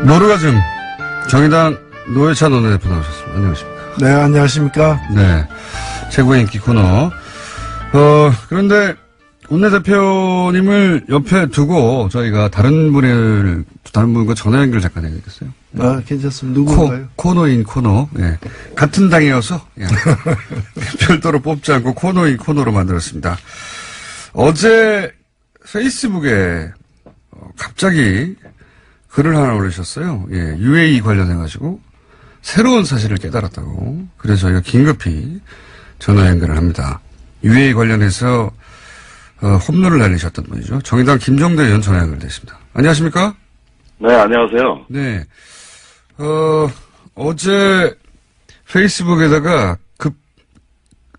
노르가즘 정의당 노회찬 원내대표 나오셨습니다. 안녕하십니까? 네, 안녕하십니까? 네, 최고의 인기 코너. 그런데 원내대표님을 옆에 두고 저희가 다른 분과 전화 연결 잠깐 해야겠어요. 아, 괜찮습니다. 누구인가요? 코너인 코너. 예. 같은 당이어서 예. 별도로 뽑지 않고 코너인 코너로 만들었습니다. 어제 페이스북에 갑자기 글을 하나 올리셨어요. 예, UAE 관련해가지고 새로운 사실을 깨달았다고. 그래서 저희가 긴급히 전화 연결을 합니다. UAE 관련해서 홈런을 날리셨던 분이죠. 정의당 김종대 의원 전화 연결됐습니다. 안녕하십니까? 네, 안녕하세요. 네. 어제 페이스북에다가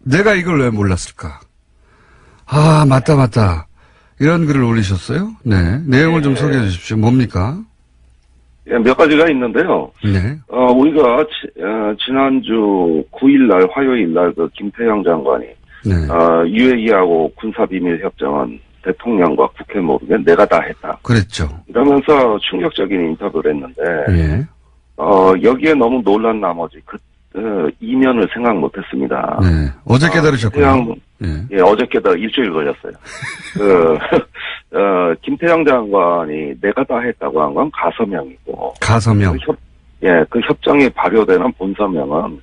내가 이걸 왜 몰랐을까? 아, 맞다. 이런 글을 올리셨어요? 네. 내용을 좀 소개해 주십시오. 뭡니까? 예, 몇 가지가 있는데요. 네. 우리가, 지난주 9일날, 화요일날 김태형 장관이, 네. UAE하고 군사비밀협정은 대통령과 국회 모르게 내가 다 했다. 그랬죠. 이러면서 충격적인 인터뷰를 했는데, 예. 여기에 너무 놀란 나머지 이면을 생각 못 했습니다. 네. 어제 깨달으셨군요. 예, 어제 깨달아 일주일 걸렸어요. 김태형 장관이 내가 다 했다고 한 건 가서명이고. 가서명. 그 협정이 발효되는 본서명은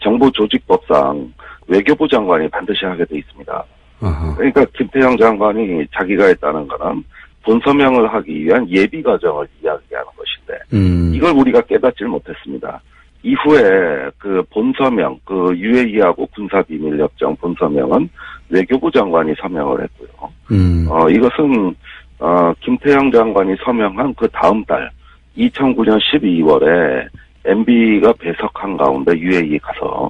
정부조직법상 외교부 장관이 반드시 하게 돼 있습니다. 어허. 그러니까 김태형 장관이 자기가 했다는 거는 본서명을 하기 위한 예비 과정을 이야기하는 것인데, 이걸 우리가 깨닫질 못했습니다. 이후에 그 본서명, 그 UAE하고 군사비밀협정 본서명은 외교부 장관이 서명을 했고요. 이것은, 김태형 장관이 서명한 그 다음 달, 2009년 12월에 MB가 배석한 가운데 UAE 가서,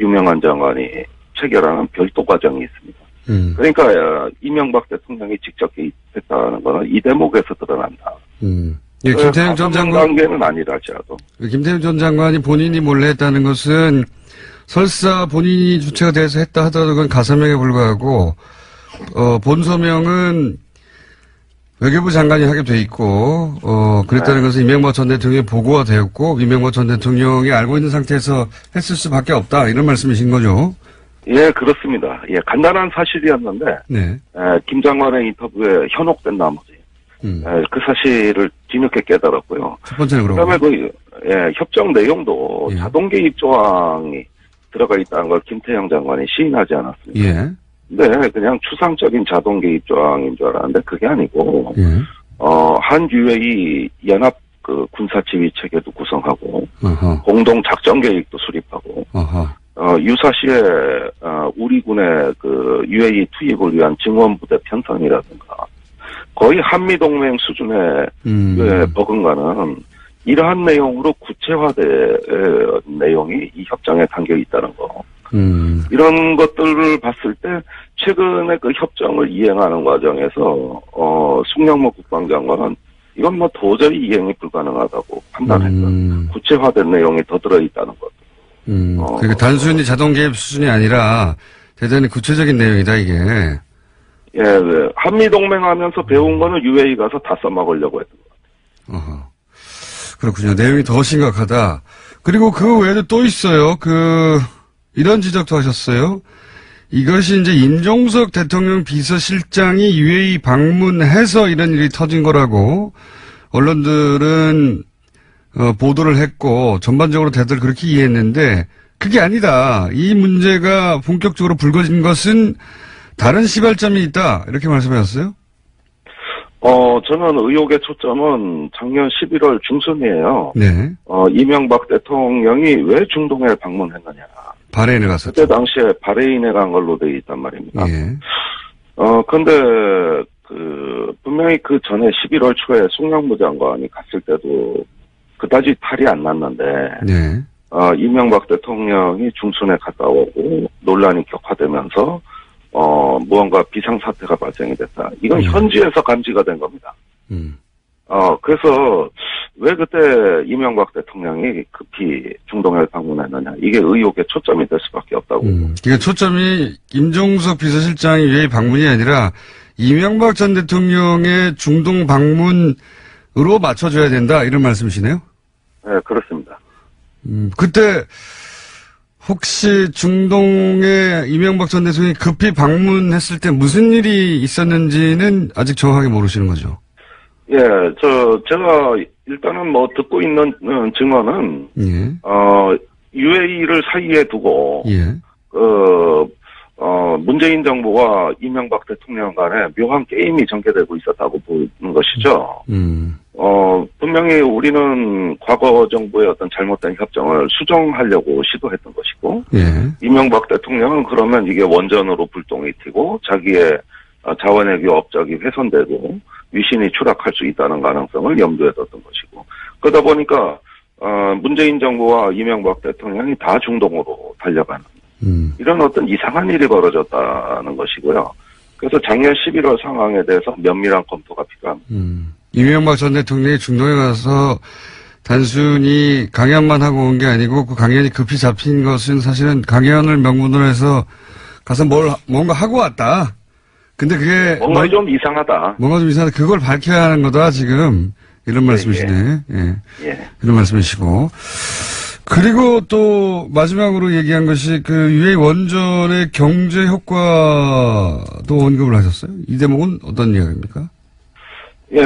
유명한 장관이 체결하는 별도 과정이 있습니다. 그러니까, 이명박 대통령이 직접 개입했다는 것은 이 대목에서 드러난다. 예, 김태형 전 장관. 단계는 아니랄지라도. 김태형 전 장관이 본인이 몰래 했다는 것은 설사 본인이 주체가 돼서 했다 하더라도 그건 가서명에 불과하고, 본서명은 외교부 장관이 하게 돼 있고, 그랬다는 것은 이명박 전 대통령의 보고가 되었고, 이명박 전 대통령이 알고 있는 상태에서 했을 수밖에 없다. 이런 말씀이신 거죠? 예, 그렇습니다. 예, 간단한 사실이었는데, 네. 김 장관의 인터뷰에 현혹된 나머지, 그 사실을 뒤늦게 깨달았고요. 첫 번째는 그러고. 그다음에 협정 내용도 자동 개입 조항이 들어가 있다는 걸 김태형 장관이 시인하지 않았습니다. 예. 네, 그냥 추상적인 자동 개입 조항인 줄 알았는데 그게 아니고, 한 UAE 연합 그 군사 지휘 체계도 구성하고, 공동 작전 계획도 수립하고, 유사시에 우리 군의 그 UAE 투입을 위한 증원부대 편성이라든가 거의 한미동맹 수준의 버금가는 이러한 내용으로 구체화된 내용이 이 협정에 담겨 있다는 거. 이런 것들을 봤을 때 최근에 그 협정을 이행하는 과정에서 숙량모 국방장관은 이건 뭐 도저히 이행이 불가능하다고 판단했던 구체화된 내용이 더 들어있다는 것. 그러니까 단순히 자동 개입 수준이 아니라 대단히 구체적인 내용이다 이게. 예, 네. 한미동맹 하면서 배운 거는 UAE 가서 다 써먹으려고 했던 것 같아요. 그렇군요. 내용이 더 심각하다. 그리고 그 외에도 또 있어요. 이런 지적도 하셨어요. 이것이 이제 임종석 대통령 비서실장이 UAE 방문해서 이런 일이 터진 거라고 언론들은 보도를 했고 전반적으로 다들 그렇게 이해했는데 그게 아니다. 이 문제가 본격적으로 불거진 것은 다른 시발점이 있다. 이렇게 말씀하셨어요? 저는 의혹의 초점은 작년 11월 중순이에요. 네. 이명박 대통령이 왜 중동에 방문했느냐. 바레인에 갔었죠. 그때 당시에 바레인에 간 걸로 돼 있단 말입니다. 예. 근데 분명히 그 전에 11월 초에 송영무 장관이 갔을 때도 그다지 탈이 안 났는데. 네. 이명박 대통령이 중순에 갔다 오고 논란이 격화되면서 무언가 비상사태가 발생이 됐다. 이건 현지에서 감지가 된 겁니다. 그래서 왜 그때 이명박 대통령이 급히 중동에 방문했느냐. 이게 의혹의 초점이 될 수밖에 없다고. 그러니까 초점이 임종석 비서실장의 방문이 아니라 이명박 전 대통령의 중동 방문 맞춰줘야 된다 이런 말씀이시네요? 네, 그렇습니다. 그때 혹시 중동에 이명박 전 대통령이 급히 방문했을 때 무슨 일이 있었는지는 아직 정확하게 모르시는 거죠? 예, 제가 일단은 뭐 듣고 있는 증언은, 예. UAE를 사이에 두고, 예. 문재인 정부와 이명박 대통령 간에 묘한 게임이 전개되고 있었다고 보는 것이죠. 분명히 우리는 과거 정부의 어떤 잘못된 협정을 수정하려고 시도했던 것이고, 예. 이명박 대통령은 그러면 이게 원전으로 불똥이 튀고, 자기의 자원외교 업적이 훼손되고, 위신이 추락할 수 있다는 가능성을 염두에 뒀던 것이고, 그러다 보니까, 문재인 정부와 이명박 대통령이 다 중동으로 달려가는, 이런 어떤 이상한 일이 벌어졌다는 것이고요. 그래서 작년 11월 상황에 대해서 면밀한 검토가 필요합니다. 이명박 전 대통령이 중동에 가서 단순히 강연만 하고 온 게 아니고 그 강연이 급히 잡힌 것은 사실은 강연을 명분으로 해서 가서 뭔가 하고 왔다. 근데 그게 뭔가 좀 이상하다. 뭔가 좀 이상하다. 그걸 밝혀야 하는 거다 지금 이런 말씀이시네. 예. 예. 이런 말씀이시고. 그리고 또 마지막으로 얘기한 것이 그 UAE 원전의 경제 효과도 언급을 하셨어요. 이 대목은 어떤 이야기입니까? 예,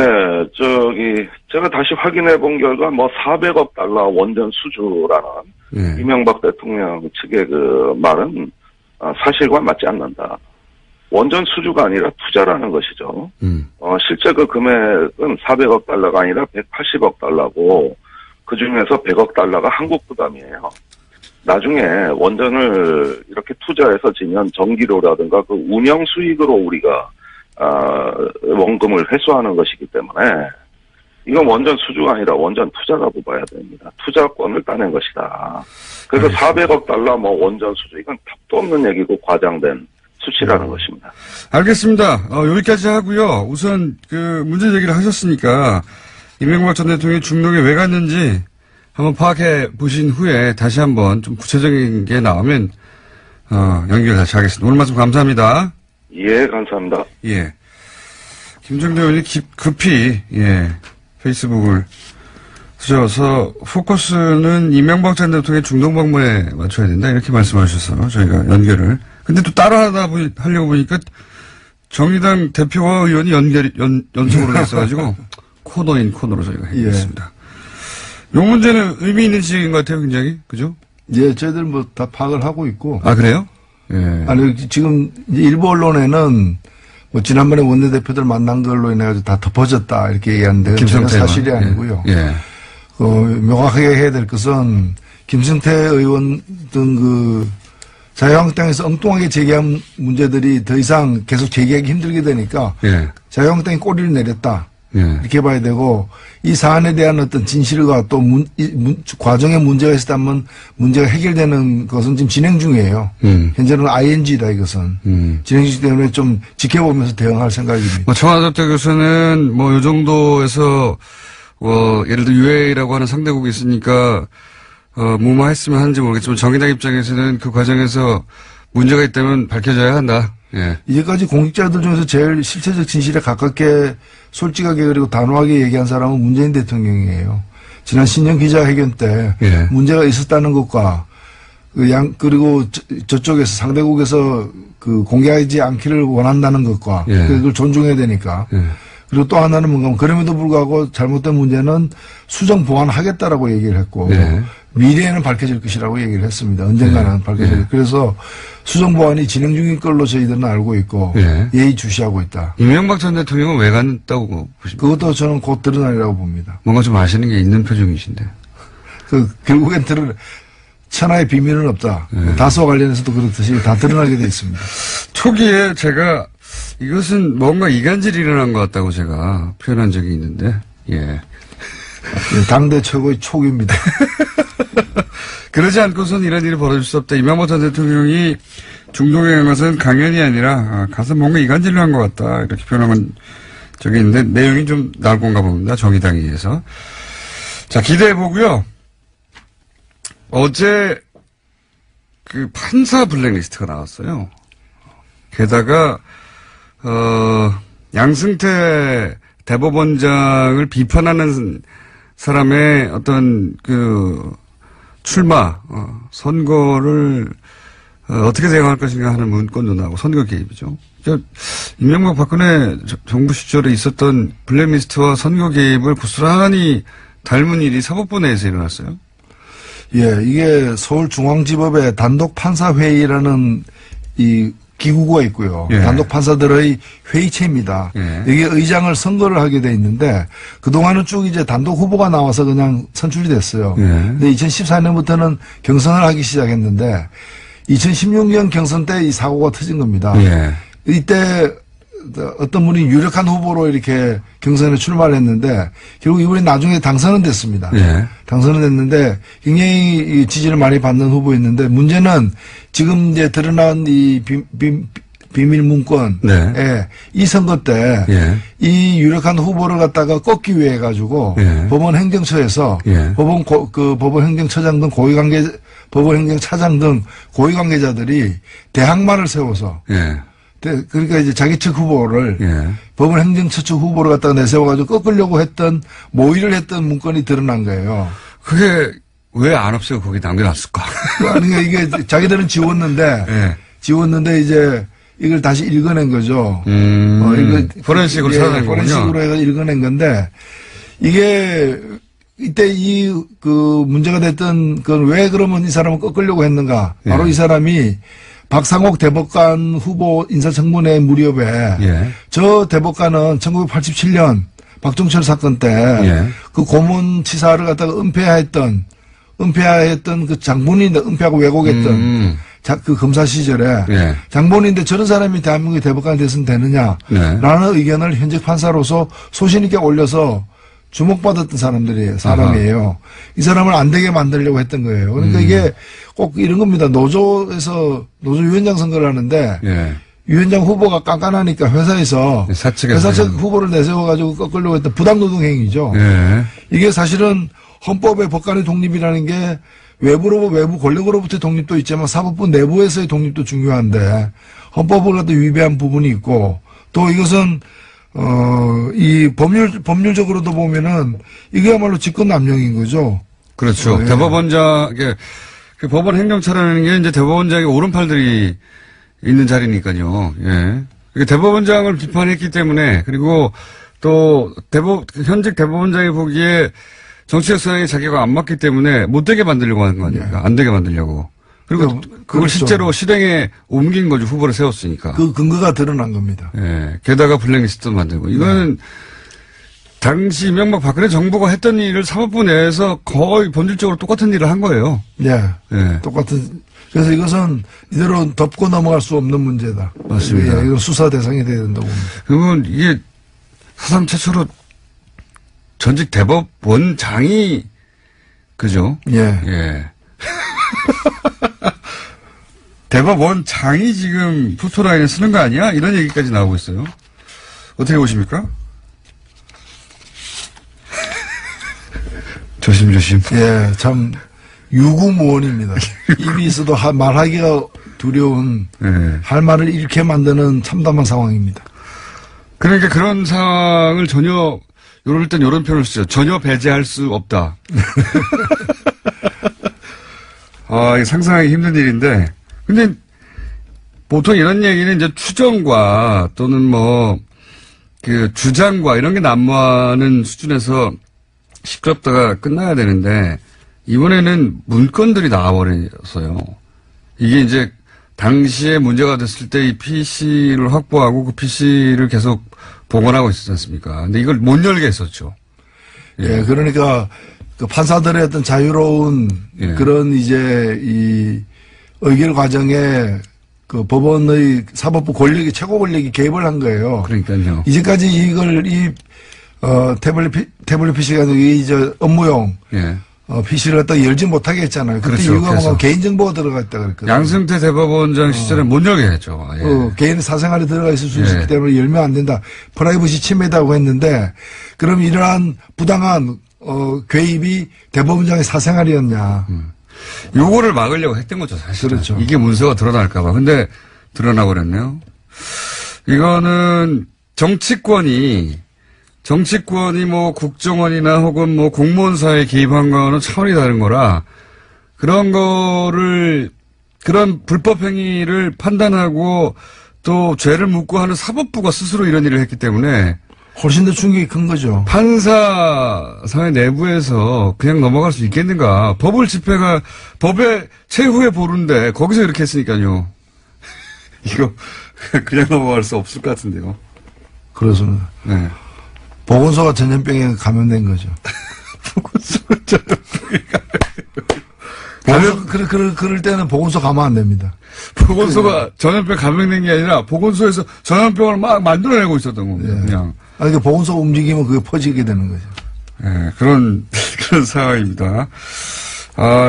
제가 다시 확인해 본 결과, 400억 달러 원전 수주라는, 예. 이명박 대통령 측의 그 말은, 사실과 맞지 않는다. 원전 수주가 아니라 투자라는 것이죠. 실제 그 금액은 400억 달러가 아니라 180억 달러고, 그 중에서 100억 달러가 한국 부담이에요. 나중에 원전을 이렇게 투자해서 지면 전기료라든가 그 운영 수익으로 우리가 원금을 회수하는 것이기 때문에 이건 원전 수주가 아니라 원전 투자라고 봐야 됩니다. 투자권을 따낸 것이다. 그래서 400억 달러 원전 수주 이건 답도 없는 얘기고 과장된 수치라는 것입니다. 알겠습니다. 여기까지 하고요. 우선 그 문제 제기를 하셨으니까 이명박 전 대통령이 중동에 왜 갔는지 한번 파악해 보신 후에 다시 한번 좀 구체적인 게 나오면 연결 다시 하겠습니다. 오늘 말씀 감사합니다. 예, 감사합니다. 예. 김정대 의원이 급히 페이스북을 쓰셔서 포커스는 이명박 전 대통령의 중동 방문에 맞춰야 된다 이렇게 말씀하셔서 저희가 연결을. 근데 또 따라 하려고 보니까 정의당 대표와 의원이 연속으로 됐어가지고 코너인 코너로 저희가 해보겠습니다. 이 문제는 의미 있는 지적인 것 같아요, 굉장히. 그죠? 예, 저희들 다 파악을 하고 있고. 아, 그래요? 예. 아니, 지금 일부 언론에는 지난번에 원내대표들 만난 걸로 인해가지고 다 덮어졌다 이렇게 얘기하는데 그건 사실이 아니고요. 예. 명확하게 해야 될 것은 김승태 의원 등 자유한국당에서 엉뚱하게 제기한 문제들이 더 이상 계속 제기하기 힘들게 되니까 자유한국당이 꼬리를 내렸다. 이렇게 봐야 되고 이 사안에 대한 어떤 진실과 또 과정에 문제가 있었다면 문제가 해결되는 것은 지금 진행 중이에요. 현재는 ING다 이것은. 진행 중 때문에 좀 지켜보면서 대응할 생각입니다. 청와대 교수는 이 정도에서 예를 들어 UAE라고 하는 상대국이 있으니까 무마했으면 하는지 모르겠지만 정의당 입장에서는 그 과정에서 문제가 있다면 밝혀져야 한다. 예. 이제까지 공직자들 중에서 제일 실체적 진실에 가깝게 솔직하게 그리고 단호하게 얘기한 사람은 문재인 대통령이에요. 지난 신년 기자회견 때 문제가 있었다는 것과 그리고 저쪽에서 상대국에서 공개하지 않기를 원한다는 것과 그걸 존중해야 되니까. 그리고 또 하나는 뭔가 그럼에도 불구하고 잘못된 문제는 수정 보완하겠다라고 얘기를 했고 미래에는 밝혀질 것이라고 얘기를 했습니다. 언젠가는 밝혀질. 그래서 수정 보완이 진행 중인 걸로 저희들은 알고 있고 예의주시하고 있다. 이명박 전 대통령은 왜 갔다고 보십니까? 그것도 저는 곧 드러나리라고 봅니다. 뭔가 좀 아시는 게 있는 표정이신데. 결국엔 천하의 비밀은 없다. 다소 관련해서도 그렇듯이 다 드러나게 돼 있습니다. 초기에 제가 이것은 뭔가 이간질이 일어난 것 같다고 제가 표현한 적이 있는데, 당대 최고의 촉입니다. 그러지 않고선 이런 일이 벌어질 수 없다. 이명박 전 대통령이 중동에 간 것은 강연이 아니라 가서 뭔가 이간질을 한 것 같다. 이렇게 표현한 적이 있는데 내용이 좀 나올 건가 봅니다. 정의당에 의해서. 자, 기대해보고요. 어제 판사 블랙리스트가 나왔어요. 게다가 양승태 대법원장을 비판하는 사람의 어떤 출마, 선거를 어떻게 대응할 것인가 하는 문건도 나오고 선거 개입이죠. 이명박 박근혜 정부 시절에 있었던 블랙리스트와 선거 개입을 고스란히 닮은 일이 사법부 내에서 일어났어요. 예, 이게 서울중앙지법의 단독 판사회의라는 이 기구가 있고요. 예. 단독 판사들의 회의체입니다. 예. 여기에 의장을 선거를 하게 돼 있는데 그동안은 쭉 이제 단독 후보가 나와서 그냥 선출이 됐어요. 예. 근데 2014년부터는 경선을 하기 시작했는데 2016년 경선 때 이 사고가 터진 겁니다. 예. 이때 어떤 분이 유력한 후보로 이렇게 경선에 출마를 했는데 결국 이분이 나중에 당선은 됐습니다. 예. 당선은 됐는데 굉장히 지지를 많이 받는 후보였는데 문제는 지금 이제 드러난 이 비밀 문건에 네. 이 선거 때 이 유력한 후보를 갖다가 꺾기 위해 가지고 법원 행정처에서 법원 행정처장 등 고위관계 법원 행정차장 등 고위관계자들이 대항마를 세워서 그러니까 이제 자기 측 후보를 법원 행정처 측 후보를 갖다가 내세워가지고 꺾으려고 했던 모의를 했던 문건이 드러난 거예요. 그게 왜 안 없애고 거기 남겨놨을까? 그러니까 이게 자기들은 지웠는데 이제 이걸 다시 읽어낸 거죠. 포렌식으로 찾아낸 거군요. 포렌식으로 해서 읽어낸 건데 이게 이때 문제가 됐던 건 왜 그러면 이 사람을 꺾으려고 했는가? 바로 이 사람이 박상옥 대법관 후보 인사청문회 무렵에 저 대법관은 1987년 박종철 사건 때 그 고문치사를 갖다가 은폐했던 그 장본인인데 은폐하고 왜곡했던 그 검사 시절에 장본인인데 저런 사람이 대한민국의 대법관이 됐으면 되느냐라는 의견을 현직 판사로서 소신 있게 올려서 주목받았던 사람이에요. 이 사람을 안 되게 만들려고 했던 거예요. 그러니까 이게 꼭 이런 겁니다. 노조 위원장 선거를 하는데 위원장 후보가 깐깐하니까 회사 측 후보를 내세워가지고 꺾으려고 했던 부당노동 행위죠. 이게 사실은 헌법의 법관의 독립이라는 게 외부 권력으로부터의 독립도 있지만 사법부 내부에서의 독립도 중요한데 헌법을 갖다 위배한 부분이 있고 또 이것은 이 법률적으로도 보면은 이게야말로 직권남용인 거죠. 그렇죠. 대법원장, 그 법원 행정처라는 게 이제 대법원장의 오른팔들이 있는 자리니까요. 대법원장을 비판했기 때문에 그리고 또 현직 대법원장이 보기에 정치적 성향이 자기가 안 맞기 때문에 못 되게 만들려고 하는 거 아닙니까? 안 되게 만들려고. 그리고 그걸 실제로 실행에 옮긴 거죠. 후보를 세웠으니까. 그 근거가 드러난 겁니다. 게다가 블랙리스트도 만들고. 이거는 당시 이명박 박근혜 정부가 했던 일을 사법부 내에서 거의 본질적으로 똑같은 일을 한 거예요. 똑같은. 그래서 이것은 이대로 덮고 넘어갈 수 없는 문제다. 맞습니다. 이건 수사 대상이 돼야 된다고 봅니다. 그러면 이게 사상 최초로 전직 대법원장이 그죠? 대법원장이 지금 포토라인에 쓰는 거 아니야? 이런 얘기까지 나오고 있어요. 어떻게 보십니까? 조심조심. 참 유구무원입니다. 입이 있어도 말하기가 두려운 할 말을 잃게 만드는 참담한 상황입니다. 그러니까 그런 상황을 전혀 이럴 땐 이런 표현을 쓰죠. 전혀 배제할 수 없다. 상상하기 힘든 일인데, 근데 보통 이런 얘기는 이제 추정과 또는 주장과 이런 게 난무하는 수준에서 시끄럽다가 끝나야 되는데, 이번에는 문건들이 나와버렸어요. 이게 이제 당시에 문제가 됐을 때 이 PC를 확보하고 그 PC를 계속 복원하고 있었지 않습니까? 근데 이걸 못 열게 했었죠. 그러니까 그 판사들의 어떤 자유로운 그런 이제 이 의결 과정에 그 법원의 사법부 최고 권력이 개입을 한 거예요. 그러니까요. 이제까지 이걸 태블릿 PC가 업무용 PC를 갖다 열지 못하게 했잖아요. 그때 이유가 개인정보가 들어가 있다 그랬거든요. 양승태 대법원장 시절에 못 열게 했죠. 개인 사생활이 들어가 있을 수 있기 때문에 열면 안 된다. 프라이버시 침해다고 했는데 그럼 이러한 부당한 개입이 대법원장의 사생활이었냐. 요거를 막으려고 했던 거죠, 사실. 그렇죠. 이게 문서가 드러날까봐. 근데 드러나버렸네요. 이거는 정치권이 정치권이 뭐 국정원이나 혹은 뭐 공무원사에 개입한 거는 차원이 다른 거라 그런 거를 그런 불법 행위를 판단하고 또 죄를 묻고 하는 사법부가 스스로 이런 일을 했기 때문에 훨씬 더 충격이 큰 거죠. 판사 사회 내부에서 그냥 넘어갈 수 있겠는가. 법의 최후의 보루인데 거기서 이렇게 했으니까요. 이거 그냥 넘어갈 수 없을 것 같은데요. 그렇습니다. 네. 보건소가 전염병에 감염된 거죠. 보건소가 전염병에 감염된 그럴 때는 보건소 가면 안 됩니다. 보건소가 전염병 감염된 게 아니라 보건소에서 전염병을 막 만들어내고 있었던 겁니다. 예. 그냥. 그러니까 보건소가 움직이면 그게 퍼지게 되는 거죠. 예, 그런 상황입니다.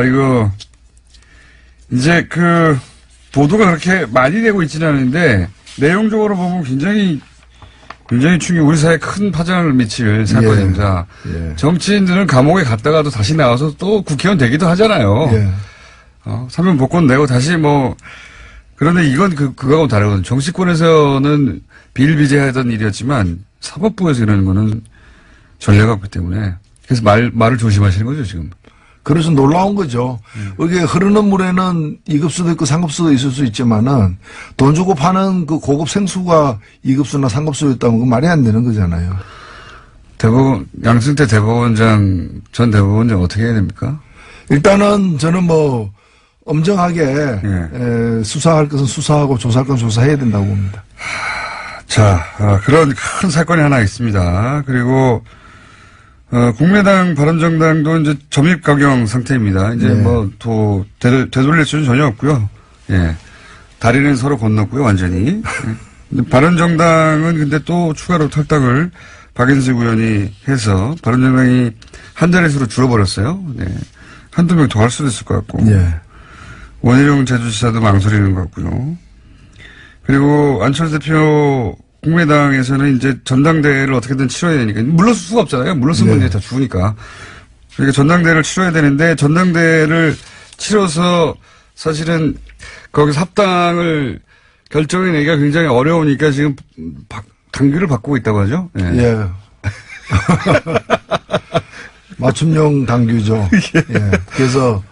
이거, 이제 보도가 그렇게 많이 되고 있지는 않은데, 내용적으로 보면 굉장히 우리 사회에 큰 파장을 미칠 사건입니다. 예. 정치인들은 감옥에 갔다가도 다시 나와서 또 국회의원 되기도 하잖아요. 예. 사면 복권 내고 다시 그런데 이건 그거하고는 다르거든요. 정치권에서는 비일비재하던 일이었지만, 사법부에서 이러는 거는 전례가 없기 때문에. 그래서 말을 조심하시는 거죠, 지금. 그래서 놀라운 거죠. 이게 흐르는 물에는 2급수도 있고 3급수도 있을 수 있지만은 돈 주고 파는 그 고급 생수가 2급수나 3급수였다면 그 말이 안 되는 거잖아요. 양승태 전 대법원장 어떻게 해야 됩니까? 일단은 저는 엄정하게 수사할 것은 수사하고 조사할 건 조사해야 된다고 봅니다. 자, 그런 큰 사건이 하나 있습니다. 그리고, 국민의당, 바른정당도 이제 점입가경 상태입니다. 이제 되돌릴 수는 전혀 없고요. 예. 다리는 서로 건넜고요, 완전히. 근데 바른정당은 근데 또 추가로 탈당을 박인수 의원이 해서 바른정당이 한 자릿수로 줄어버렸어요. 네. 한두 명 더 할 수도 있을 것 같고. 예. 원희룡 제주지사도 망설이는 것 같고요. 그리고 안철수 대표 국민의당에서는 이제 전당대회를 어떻게든 치러야 되니까 물러설 수가 없잖아요. 물러서면 이제 다 죽으니까. 그러니까 전당대회를 치러야 되는데 전당대회를 치러서 사실은 거기서 합당을 결정해내기가 굉장히 어려우니까 지금 당규를 바꾸고 있다고 하죠. 예. 예. 맞춤형 당규죠. 예. 그래서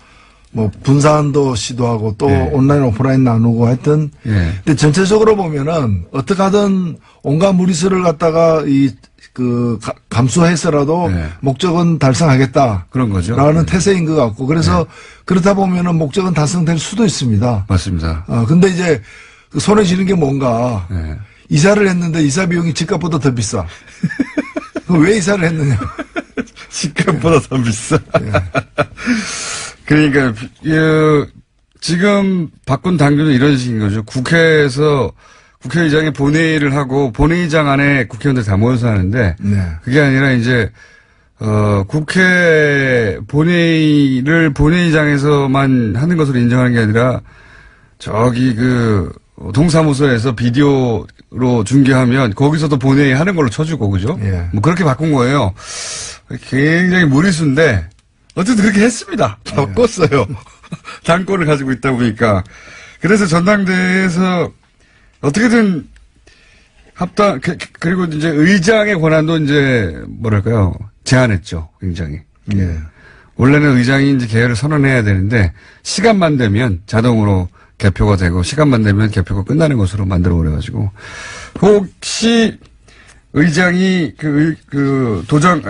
분산도 시도하고 또 온라인 오프라인 나누고 하여튼. 근데 전체적으로 보면은 어떻게 하든 온갖 무리수를 갖다가 감수해서라도 목적은 달성하겠다. 그런 거죠. 라는 태세인 것 같고. 그래서 그렇다 보면은 목적은 달성될 수도 있습니다. 맞습니다. 근데 이제 손에 쥐는 게 뭔가. 이사를 했는데 이사 비용이 집값보다 더 비싸. 왜 이사를 했느냐. 집값보다 더 비싸. 그러니까 지금 바꾼 당규는 이런 식인 거죠. 국회에서 국회의장이 본회의를 하고 본회의장 안에 국회의원들 다 모여서 하는데 그게 아니라 이제 국회 본회의를 본회의장에서만 하는 것으로 인정하는 게 아니라 저기 동사무소에서 비디오로 중계하면 거기서도 본회의 하는 걸로 쳐주고 그죠? 그렇게 바꾼 거예요. 굉장히 무리수인데 어쨌든 그렇게 했습니다. 바꿨어요. 당권을 가지고 있다 보니까. 그래서 전당대회에서 어떻게든 그리고 이제 의장의 권한도 이제 제한했죠. 굉장히. 원래는 의장이 이제 개회를 선언해야 되는데 시간만 되면 자동으로 개표가 되고 시간만 되면 개표가 끝나는 것으로 만들어 버려가지고 혹시 의장이 도장이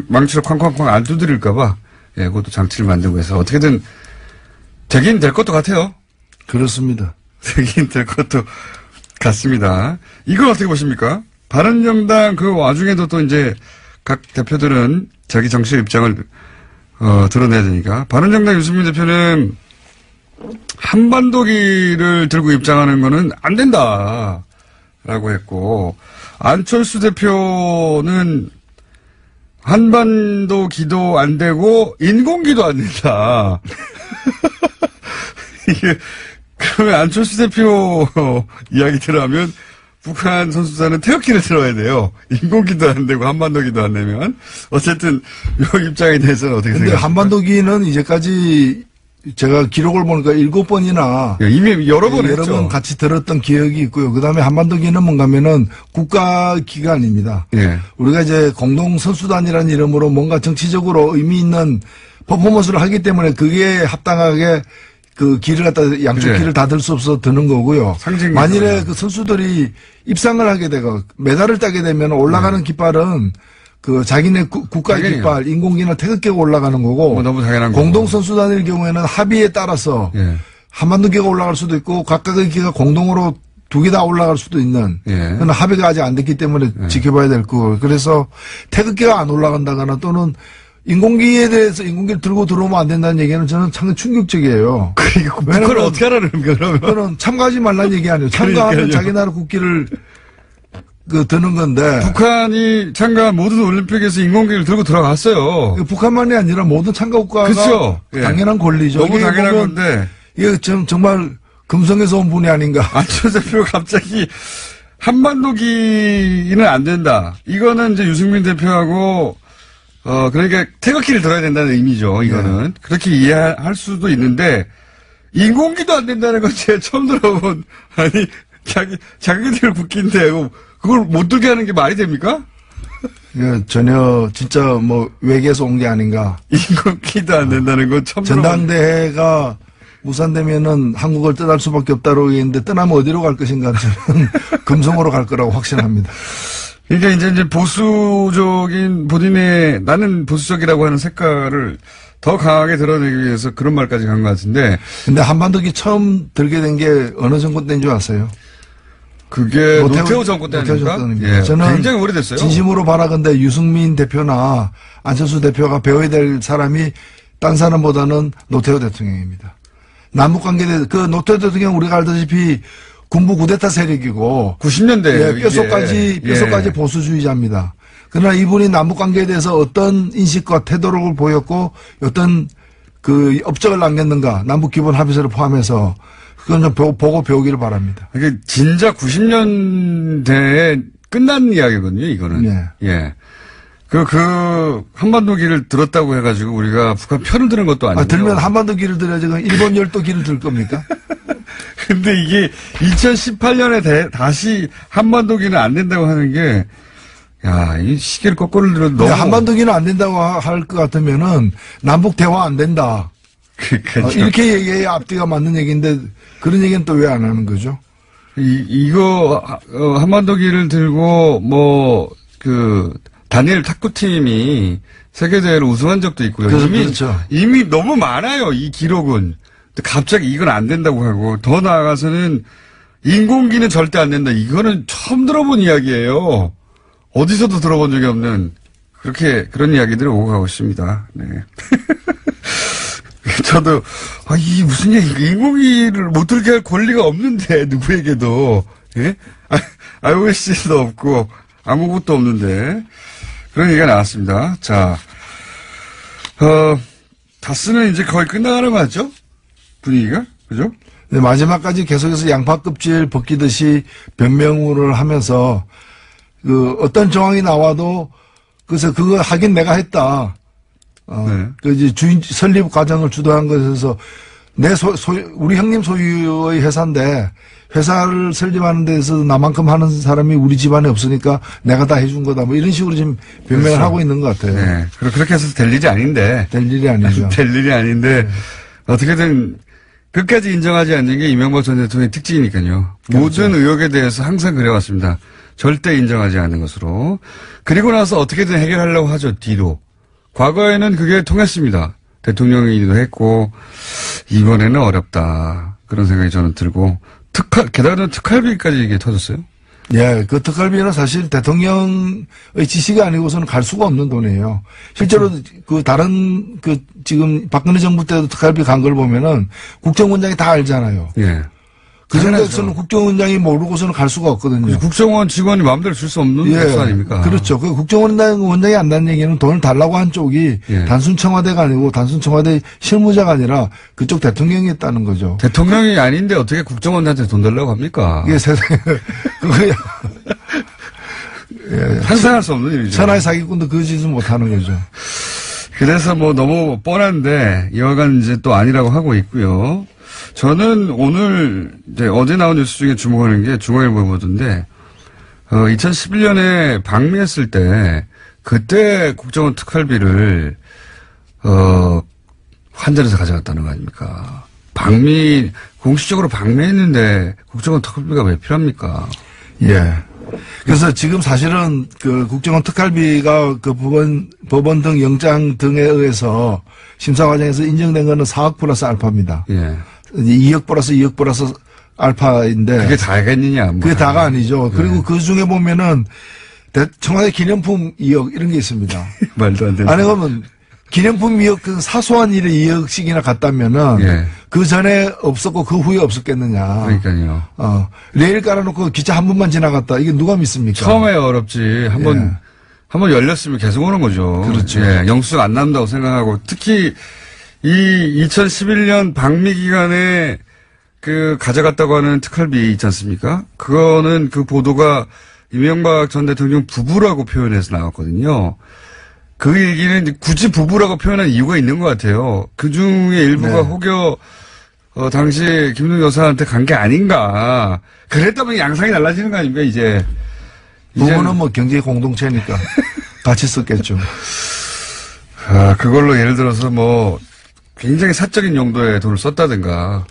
망치로 쾅쾅쾅 안 두드릴까봐 그것도 장치를 만들고 해서 어떻게든 되긴 될 것도 같아요. 그렇습니다. 되긴 될 것도 같습니다. 이건 어떻게 보십니까? 바른정당 와중에도 또 이제 각 대표들은 자기 정치적 입장을 드러내야 되니까 바른정당 유승민 대표는 한반도기를 들고 입장하는 거는 안 된다라고 했고 안철수 대표는 한반도기도 안 되고 인공기도 안 된다. 이게 그러면 안철수 대표 이야기대로 하면 북한 선수단은 태극기를 들어야 돼요. 인공기도 안 되고 한반도기도 안 되면 어쨌든 이 입장에 대해서는 어떻게 생각하십니까? 한반도기는 이제까지 제가 기록을 보니까 7번이나 이미 여러 번 했죠. 여러 번 같이 들었던 기억이 있고요. 그다음에 한반도기는 뭔가면은 국가기관입니다. 예. 우리가 이제 공동선수단이라는 이름으로 뭔가 정치적으로 의미 있는 퍼포먼스를 하기 때문에 그게 합당하게 그 길을 갖다 양쪽 그래. 길을 다 들 수 없어 드는 거고요. 만일에 그 선수들이 입상을 하게 되고 메달을 따게 되면 올라가는 깃발은 그 자기네 국가 깃발, 인공기나 태극기가 올라가는 거고 너무 당연한 공동 선수단일 경우에는 합의에 따라서 한반도기가 올라갈 수도 있고 각각의 기가 공동으로 2개 다 올라갈 수도 있는 그런 합의가 아직 안 됐기 때문에 지켜봐야 될 거고 그래서 태극기가 안 올라간다거나 또는 인공기에 대해서 인공기를 들고 들어오면 안 된다는 얘기는 저는 상당히 충격적이에요. 그걸 어떻게 하라는 거야, 그러면? 그거는 참가하지 말라는 얘기 아니에요. 참가하면 자기 나라 국기를 드는 건데. 북한이 참가한 모든 올림픽에서 인공기를 들고 들어갔어요. 북한만이 아니라 모든 참가국가가 그렇죠. 당연한 권리죠. 너무 당연한 건데. 이게 정말 금성에서 온 분이 아닌가. 안철수 대표가 갑자기 한반도기는 안 된다. 이거는 이제 유승민 대표하고 그러니까 태극기를 들어야 된다는 의미죠. 이거는. 그렇게 이해할 수도 있는데 인공기도 안 된다는 건 제가 처음 들어본 아니 자기들 국기인데 그걸 못 들게 하는 게 말이 됩니까? 예, 전혀 진짜 뭐 외계에서 온 게 아닌가. 인공기도 안 된다는 건 처음 들어본. 전당대회가 무산되면은 한국을 떠날 수밖에 없다고 얘기했는데 떠나면 어디로 갈 것인가 저는 금성으로 갈 거라고 확신합니다. 그러니까 이제 보수적인 본인의 나는 보수적이라고 하는 색깔을 더 강하게 드러내기 위해서 그런 말까지 간 것 같은데. 근데 한반도기 처음 들게 된 게 어느 정권 때인 줄 아세요? 그게 노태우 정권 때 아닙니까? 예, 저는 굉장히 오래됐어요. 진심으로 바라건대 유승민 대표나 안철수 대표가 배워야 될 사람이 딴 사람보다는 노태우 대통령입니다. 남북관계에 대해서 그 노태우 대통령 우리가 알다시피 군부 쿠데타 세력이고 90년대 뼛속까지 보수주의자입니다. 그러나 이분이 남북관계에 대해서 어떤 인식과 태도를 보였고 어떤 그 업적을 남겼는가 남북기본 합의서를 포함해서 그건 좀 보고 배우기를 바랍니다. 이게 진짜 90년대에 끝난 이야기거든요, 이거는. 예. 한반도기를 들었다고 해가지고 우리가 북한 편을 드는 것도 아니고. 들면 한반도기를 들어야지, 일본 열도기를 들 겁니까? 근데 이게 2018년에 다시 한반도기는 안 된다고 하는 게, 야, 이 시계를 거꾸로 들어도 너무. 한반도기는 안 된다고 할 것 같으면은 남북 대화 안 된다. 이렇게 얘기해야 앞뒤가 맞는 얘기인데 그런 얘기는 또 왜 안 하는 거죠? 이거 한반도기를 들고 다니엘 탁구팀이 세계대회를 우승한 적도 있고요. 그렇죠. 이미 너무 많아요, 이 기록은. 근데 갑자기 이건 안 된다고 하고, 더 나아가서는 인공기는 절대 안 된다. 이거는 처음 들어본 이야기예요. 어디서도 들어본 적이 없는, 그런 이야기들을 오고 가고 있습니다. 네. 저도, 이게 무슨 얘기, 인공기를 못 들게 할 권리가 없는데, 누구에게도. 예? IOC도 없고, 아무것도 없는데. 그런 얘기가 나왔습니다. 자, 다스는 이제 거의 끝나가는 거 같죠? 분위기가? 그죠? 네, 마지막까지 계속해서 양파 껍질 벗기듯이 변명을 하면서, 어떤 정황이 나와도, 그래서 그거 하긴 내가 했다. 이제 설립 과정을 주도한 것에서, 우리 형님 소유의 회사인데, 회사를 설립하는 데서 나만큼 하는 사람이 우리 집안에 없으니까 내가 다 해준 거다. 뭐 이런 식으로 지금 변명을 그렇죠. 하고 있는 것 같아요. 네. 그렇게 해서 될 일이 아닌데. 될 일이 아니죠. 될 일이 아닌데, 어떻게든 끝까지 인정하지 않는 게 이명박 전 대통령의 특징이니까요. 그렇죠. 모든 의혹에 대해서 항상 그래왔습니다. 절대 인정하지 않는 것으로. 그리고 나서 어떻게든 해결하려고 하죠, 뒤로. 과거에는 그게 통했습니다. 대통령이기도 했고, 이번에는 어렵다. 그런 생각이 저는 들고, 게다가 특활비까지 이게 터졌어요? 예, 그 특활비는 사실 대통령의 지시가 아니고서는 갈 수가 없는 돈이에요. 실제로 다른 지금 박근혜 정부 때도 특활비 간 걸 보면은 국정원장이 다 알잖아요. 예. 그 정도에서는 국정원장이 모르고서는 갈 수가 없거든요. 국정원 직원이 마음대로 줄 수 없는 백수 아닙니까? 그렇죠. 그 국정원장이 안다는 얘기는 돈을 달라고 한 쪽이 단순 청와대가 아니고 단순 청와대 실무자가 아니라 그쪽 대통령이 했다는 거죠. 대통령이 아닌데 어떻게 국정원한테 돈 달라고 합니까? 이게 세상에 그거야. 상상할 수 없는 일이죠. 천하의 사기꾼도 그 짓은 못 하는 거죠. 그래서 뭐 너무 뻔한데 여하간 이제 또 아니라고 하고 있고요. 저는 오늘 이제 어제 나온 뉴스 중에 주목하는 게 중앙일보 보도인데 2011년에 방미했을 때 그때 국정원 특활비를 환전해서 가져갔다는 거 아닙니까? 공식적으로 방미했는데 국정원 특활비가 왜 필요합니까? 예. 그래서 지금 사실은 그 국정원 특활비가 그 법원 등 영장 등에 의해서 심사 과정에서 인정된 거는 4억 플러스 알파입니다. 예. 2억 플러스 2억 플러스 알파인데. 그게 다겠느냐? 그게 다가 아니죠. 그리고 예. 그 중에 보면은 청와대 기념품 2억 이런 게 있습니다. 말도 안 되는. 아니, 그러면 기념품 2억 그 사소한 일에 2억씩이나 갔다면은 예. 그 전에 없었고 그 후에 없었겠느냐. 그러니까요. 레일 깔아놓고 기차 한 번만 지나갔다. 이게 누가 믿습니까? 처음에 어렵지. 한번 열렸으면 계속 오는 거죠. 그렇죠. 예, 영수증 안 남다고 생각하고 특히 이 2011년 방미 기간에 그 가져갔다고 하는 특활비 있지 않습니까? 그거는 그 보도가 이명박 전 대통령 부부라고 표현해서 나왔거든요. 그 얘기는 굳이 부부라고 표현한 이유가 있는 것 같아요. 그 중에 일부가 네. 혹여 당시 김웅 여사한테 간 게 아닌가. 그랬다면 양상이 달라지는 거 아닙니까 이제. 부부는 뭐 경제 공동체니까 같이 썼겠죠. 그걸로 예를 들어서 뭐 굉장히 사적인 용도의 돈을 썼다든가.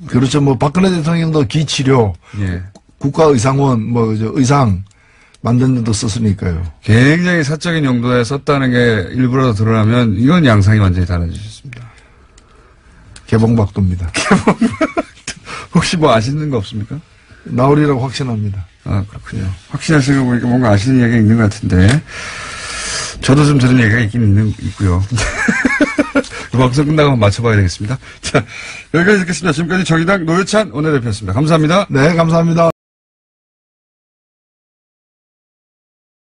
그렇죠. 뭐 박근혜 대통령도 기치료, 예. 국가의상원, 의상 만드는 데도 썼으니까요. 굉장히 사적인 용도에 썼다는 게 일부라도 드러나면 이건 양상이 완전히 달라지셨습니다. 개봉박도입니다. 혹시 뭐 아시는 거 없습니까? 나오리라고 확신합니다. 아, 그렇군요. 확신하시는 거 보니까 뭔가 아시는 얘기가 있는 것 같은데. 저도 좀 들은 얘기가 있고요. 방송 끝나고 한번 맞춰봐야 되겠습니다. 자, 여기까지 듣겠습니다. 지금까지 정의당 노회찬 원내대표였습니다. 감사합니다. 네, 감사합니다.